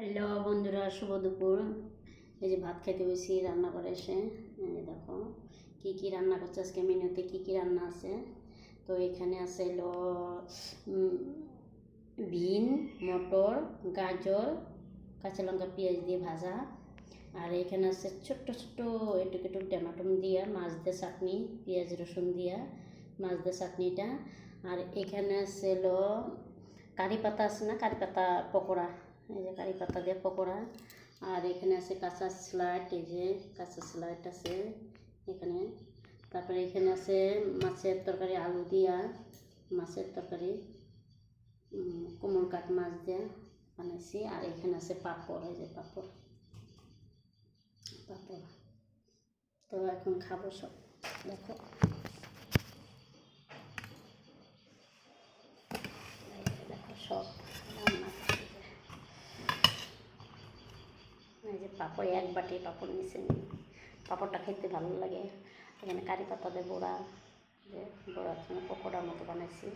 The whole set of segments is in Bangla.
হ্যালো বন্ধুরা, শুভ দুপুর। এই যে ভাত খেতে বসি, রান্না করে এসে দেখো কী কী রান্না করছে আজকে, মেনুতে কী কী রান্না আছে। তো এখানে আছে হলো বিন, মটর, গাজর, কাঁচা লঙ্কা, পেঁয়াজ দিয়ে ভাজা। আর এখানে আছে ছোট্ট ছোট্ট এটুক এটুক টমেটো দিয়া মাছ দিয়ে চাটনি, পেঁয়াজ রসুন দিয়া মাছ দিয়ে চাটনিটা। আর এখানে আছে হলো কারি পাতা আছে না, কারি পাতা পকোড়া, এই যে কারি পাতা দিয়ে পকোড়া। আর এখানে আছে কাঁচা স্লাইড, এই যে কাঁচা স্লাইড আছে এখানে। তারপরে এখানে আছে মাছের তরকারি, আলু দিয়া মাছের তরকারি, কোমল কাঠ মাছ দিয়ে বানাইছি। আর এখানে আছে পাঁপড়, এই যে পাঁপড় পাঁপড়। তো এখন খাবো সব, দেখো দেখো সব রান্না। এই যে পাঁপড়, এক বাটি পাঁপড় নিচে নিই, পাঁপড়টা খেতে ভালো লাগে। এখানে কারি পাতা দিয়ে বড়া, যে বড়ার জন্য পকোড়ার মতো বানাইছি।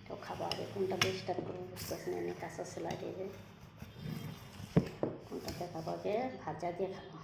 তো খাবো, আগে কোনটা বেশটা করবো বুঝতেছি না। কাঁচা স্যালাড, এই যে কোনটাতে খাবো, আগে ভাজা দিয়ে খাবো।